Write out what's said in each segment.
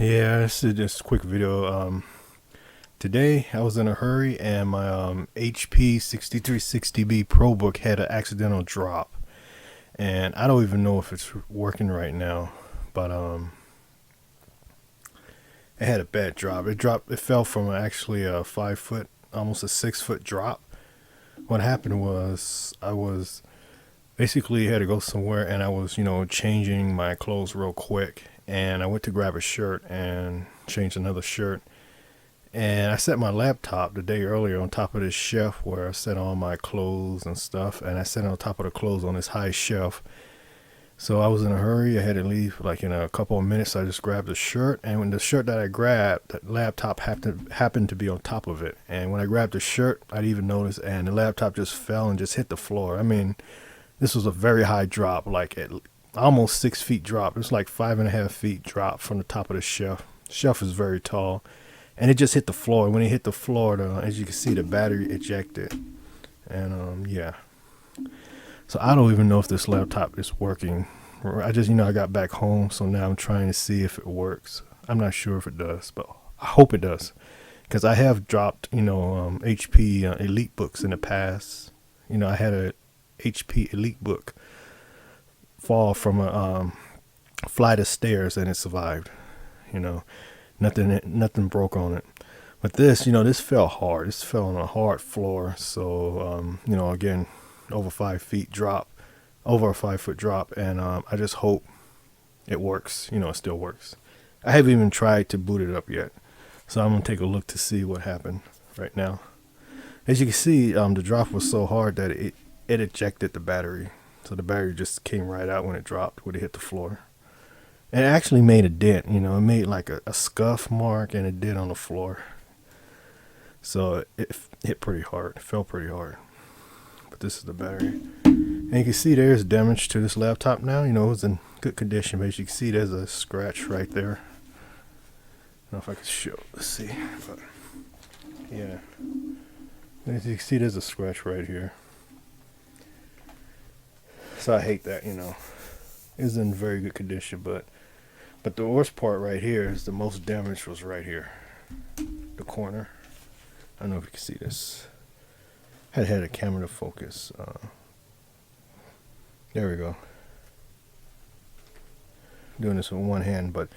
Yeah, this is just a quick video. Today I was in a hurry and my HP 6360B ProBook had an accidental drop, and I don't even know if it's working right now, but it had a bad drop. It fell from actually a 5 foot, almost a 6 foot drop. What happened was I was basically had to go somewhere, and I was changing my clothes real quick, and I went to grab a shirt and change another shirt. And I set my laptop the day earlier on top of this shelf where I set all my clothes and stuff. And I set it on top of the clothes on this high shelf. So I was in a hurry. I had to leave like in a couple of minutes. I just grabbed the shirt. And when the shirt that I grabbed, the laptop happened to be on top of it. And when I grabbed the shirt, I didn't even notice. And the laptop just fell and just hit the floor. I mean, this was a very high drop, like at almost 6 feet drop. It was like 5.5 feet drop from the top of the shelf. The shelf is very tall. And it just hit the floor. When it hit the floor, as you can see, the battery ejected. And yeah. So I don't even know if this laptop is working. I just, I got back home, so now I'm trying to see if it works. I'm not sure if it does, but I hope it does. Because I have dropped, HP Elite books in the past. I had a HP Elite book fall from a flight of stairs, and it survived. Nothing broke on it. But this fell hard. This fell on a hard floor. So, again, over 5 feet drop, over a 5 foot drop. And I just hope it works. It still works. I haven't even tried to boot it up yet. So I'm going to take a look to see what happened right now. As you can see, the drop was so hard that it ejected the battery. So the battery just came right out when it dropped, when it hit the floor. And it actually made a dent, it made like a scuff mark, and it did on the floor. So it hit pretty hard. It fell pretty hard. But this is the battery. And you can see there's damage to this laptop now. It was in good condition, but as you can see, there's a scratch right there. I don't know if I can show. Let's see. But yeah. As you can see, there's a scratch right here. So I hate that, It's in very good condition, but the worst part right here is the most damage was right here, the corner. I don't know if you can see this. I had a camera to focus. There we go. Doing this with one hand, but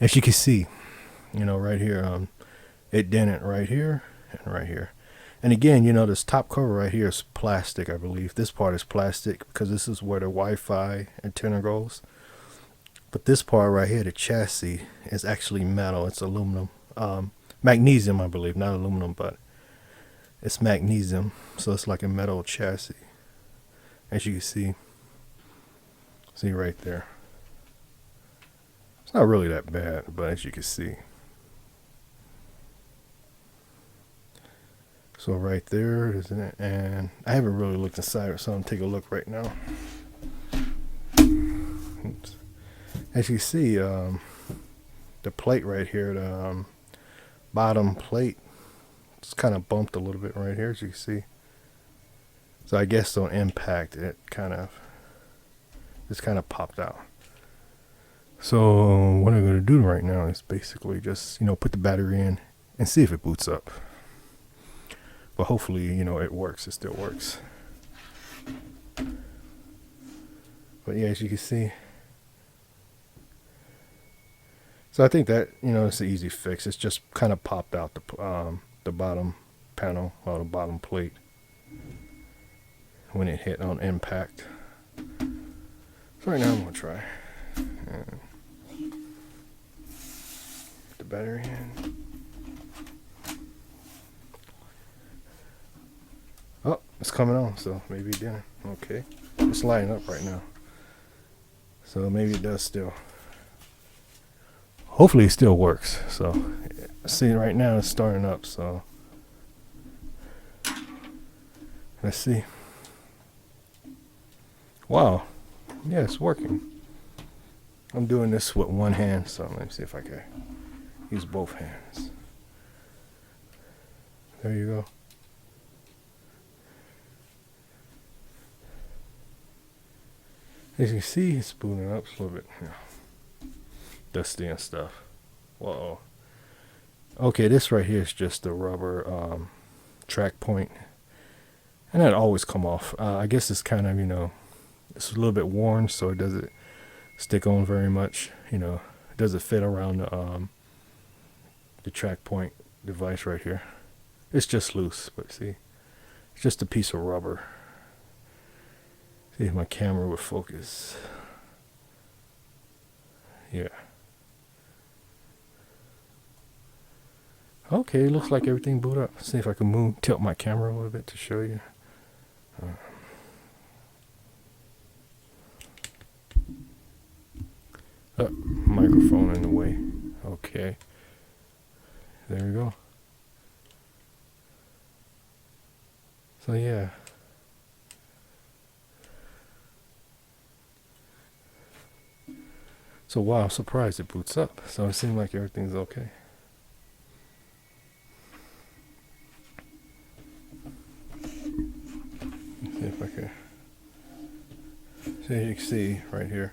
as you can see, right here, it dented right here and right here. And again, this top cover right here is plastic, I believe. This part is plastic because this is where the Wi-Fi antenna goes. But this part right here, the chassis, is actually metal. It's aluminum. Magnesium, I believe. Not aluminum, but it's magnesium. So it's like a metal chassis. As you can see. See right there. It's not really that bad, but as you can see. So right there, isn't it? And I haven't really looked inside, so I'm going to take a look right now. Oops. As you see, the plate right here, the bottom plate, it's kind of bumped a little bit right here, as you can see. So I guess on impact, just kind of popped out. So what I'm going to do right now is basically just, put the battery in and see if it boots up. But hopefully, it works. It still works. But yeah, as you can see. So I think that, it's an easy fix. It's just kind of popped out the bottom panel, or the bottom plate, when it hit on impact. So right now I'm going to try. And put the battery in. Oh, it's coming on, so maybe it didn't. Okay. It's lighting up right now. So maybe it does still. Hopefully it still works. So, see, right now it's starting up, so. Let's see. Wow. Yeah, it's working. I'm doing this with one hand, so let me see if I can use both hands. There you go. As you can see, it's booting up a little bit, dusty and stuff. Whoa. Okay, this right here is just the rubber track point, and that always come off. I guess it's kind of, it's a little bit worn, so it doesn't stick on very much. It doesn't fit around the track point device right here. It's just loose, but see, it's just a piece of rubber. See if my camera would focus. Yeah. Okay, looks like everything boot up. See if I can tilt my camera a little bit to show you. Microphone in the way. Okay. There we go. So yeah. So wow, I'm surprised it boots up. So it seems like everything's okay. Let's see if I can. So you can see right here.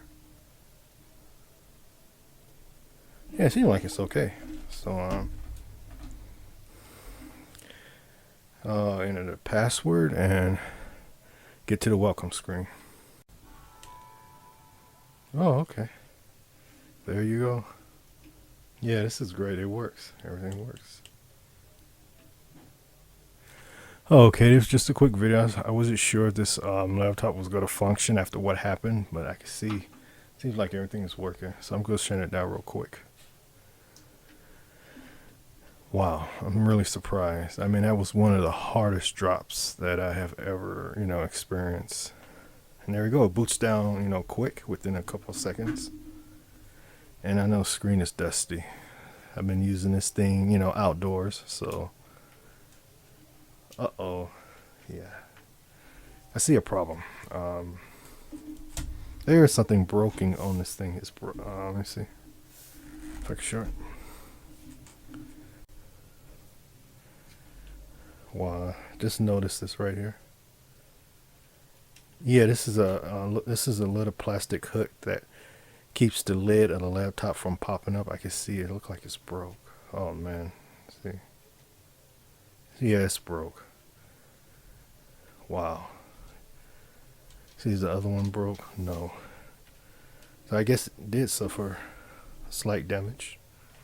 Yeah, it seems like it's okay. So enter the password and get to the welcome screen. Oh, okay. There you go. Yeah, this is great. It works. Everything works. Okay, this was just a quick video. I wasn't sure if this laptop was going to function after what happened, but I can see. Seems like everything is working. So I'm going to shut it down real quick. Wow, I'm really surprised. I mean, that was one of the hardest drops that I have ever, experienced. And there we go. It boots down, quick within a couple of seconds. And I know screen is dusty. I've been using this thing, outdoors, so. Uh-oh. Yeah. I see a problem. There is something broken on this thing. Let me see if I can show it. Wow, just noticed this right here. Yeah, this is a little plastic hook that keeps the lid of the laptop from popping up. I can see it. Look like it's broke. Oh man, see. Yeah, it's broke. Wow. See, is the other one broke? No. So I guess it did suffer slight damage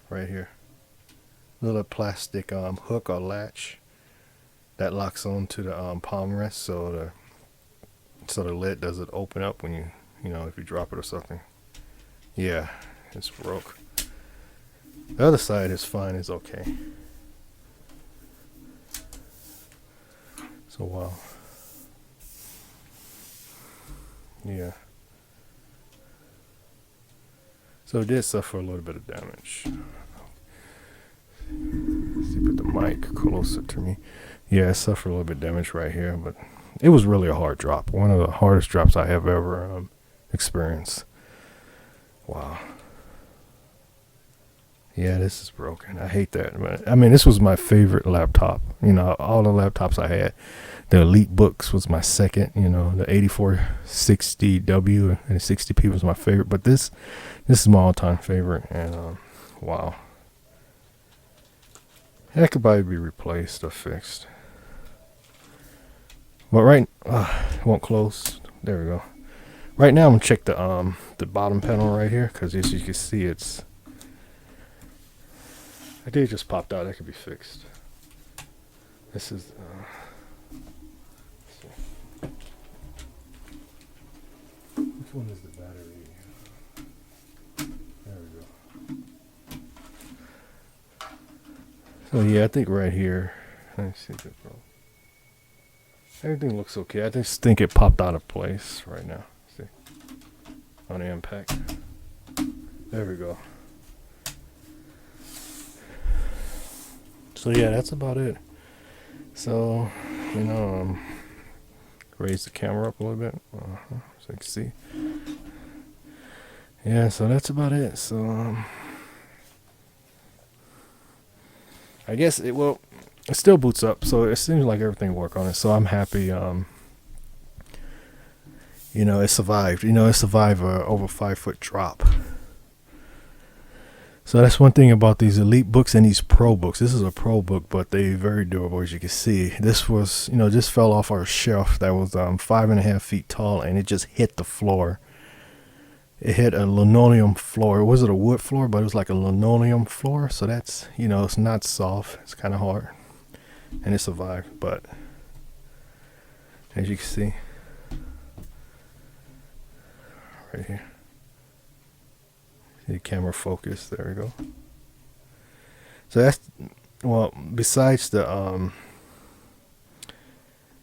right here. Little plastic hook or latch that locks onto the palm rest, so the lid doesn't open up when you if you drop it or something. Yeah, it's broke. The other side is fine. It's okay. So wow. Yeah. So it did suffer a little bit of damage. Let's see, put the mic closer to me. Yeah, it suffered a little bit of damage right here, but it was really a hard drop. One of the hardest drops I have ever experienced. Wow. Yeah, this is broken. I hate that. But, I mean, this was my favorite laptop. All the laptops I had. The Elite Books was my second. The 8460W and the 60P was my favorite. But this is my all-time favorite. And wow. That could probably be replaced or fixed. But it won't close. There we go. Right now I'm gonna check the bottom panel right here, because as you can see, I think it just popped out. That could be fixed. This is let's see. Which one is the battery? There we go. So yeah, I think right here. Let me see if it broke. Everything looks okay. I just think it popped out of place right now. See, on the impact. There we go. So yeah, that's about it. So, raise the camera up a little bit, so you can see. Yeah, so that's about it. So I guess it still boots up, so it seems like everything worked on it. So I'm happy. It survived. It survived a over 5 foot drop. So that's one thing about these Elite books and these Pro books. This is a Pro book, but they very durable, as you can see. This was, just fell off our shelf that was 5.5 feet tall, and it just hit the floor. It hit a linoleum floor. It wasn't a wood floor, but it was like a linoleum floor. So that's, it's not soft. It's kind of hard, and it survived. But as you can see, right here. The camera focus. There we go. So that's, well, besides the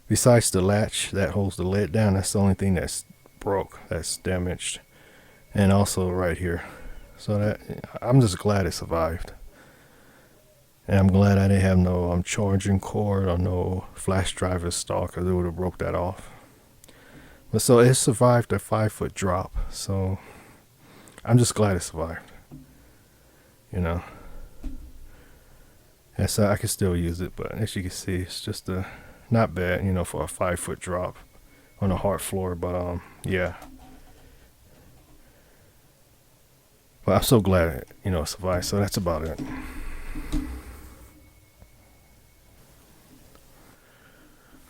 latch that holds the lid down, that's the only thing that's broke, that's damaged. And also right here. So that, I'm just glad it survived. And I'm glad I didn't have no charging cord or no flash drive installed, because it would have broke that off. But so it survived a 5-foot drop. So I'm just glad it survived. And so I can still use it, but as you can see, it's just not bad, for a 5-foot drop on a hard floor. But yeah. But I'm so glad it survived. So that's about it.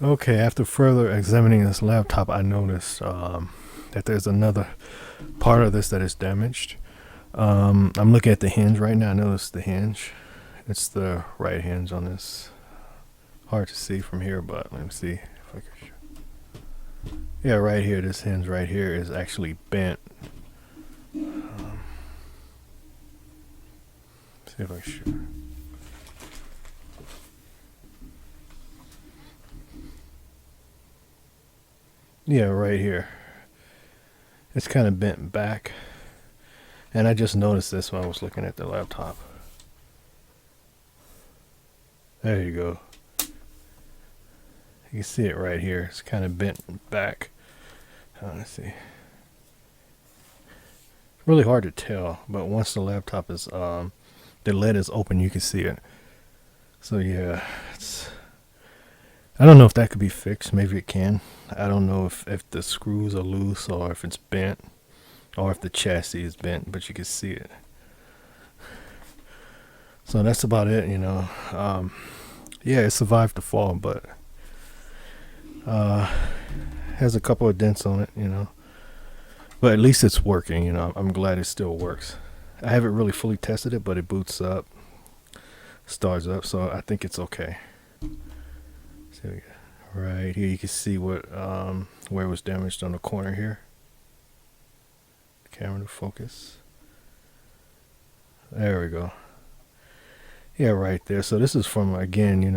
Okay, after further examining this laptop, I noticed that there's another part of this that is damaged. I'm looking at the hinge right now. I noticed the hinge. It's the right hinge on this. Hard to see from here, but let me see if I can show. Yeah, right here, this hinge right here is actually bent. See if I can show. Yeah, right here. It's kind of bent back. And I just noticed this when I was looking at the laptop. There you go. You can see it right here. It's kind of bent back. Let's see. It's really hard to tell, but once the laptop is, the lid is open, you can see it. So yeah, I don't know if that could be fixed. Maybe it can. I don't know if the screws are loose or if it's bent or if the chassis is bent, but you can see it. So that's about it, yeah, it survived the fall, but has a couple of dents on it, but at least it's working. I'm glad it still works. I haven't really fully tested it, but it boots up, starts up, so I think it's okay. So right here you can see what where it was damaged on the corner here. Camera to focus. There we go. Yeah, right there. So this is from, again,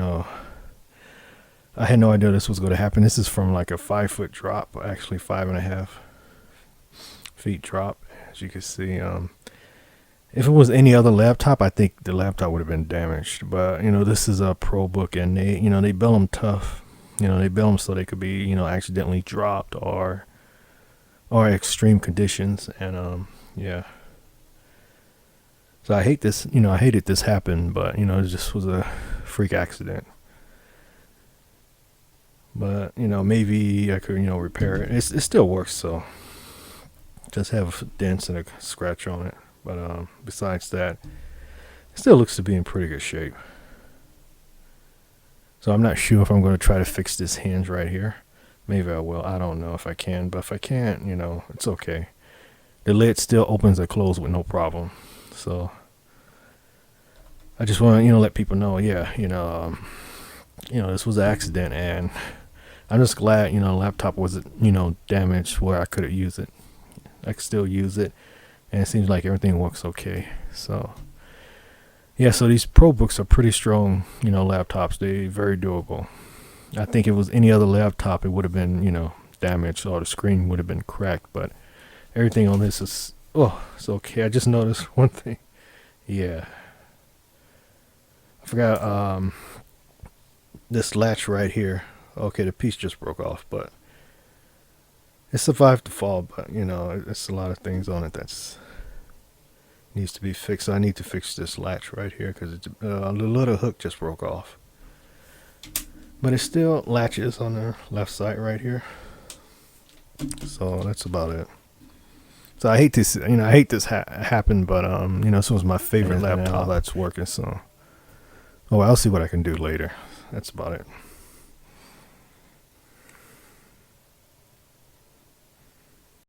I had no idea this was going to happen. This is from like a 5-foot drop, actually 5.5 feet drop, as you can see. If it was any other laptop, I think the laptop would have been damaged. But this is a ProBook, and they build them tough. They build them so they could be accidentally dropped or extreme conditions, and yeah. So I hate this, I hated this happened, but it just was a freak accident. But maybe I could repair it. It still works, so just have dents and a scratch on it. But besides that, it still looks to be in pretty good shape. So I'm not sure if I'm going to try to fix this hinge right here. Maybe I will. I don't know if I can, but if I can't, it's okay. The lid still opens and closes with no problem. So I just want to let people know, yeah, this was an accident, and I'm just glad the laptop wasn't damaged where I couldn't use it. I could still use it, and it seems like everything works okay. So yeah, so these ProBooks are pretty strong laptops. They're very durable. I think if it was any other laptop, it would have been damaged, or the screen would have been cracked, but everything on this is, it's okay. I just noticed one thing. Yeah, I forgot this latch right here. Okay, the piece just broke off, but it survived the fall. But it's a lot of things on it that's needs to be fixed. I need to fix this latch right here because the little hook just broke off, but it still latches on the left side right here. So that's about it. So I hate this, I hate this happen, but this was my favorite And laptop. all that's working. So, Oh, I'll see what I can do later. That's about it.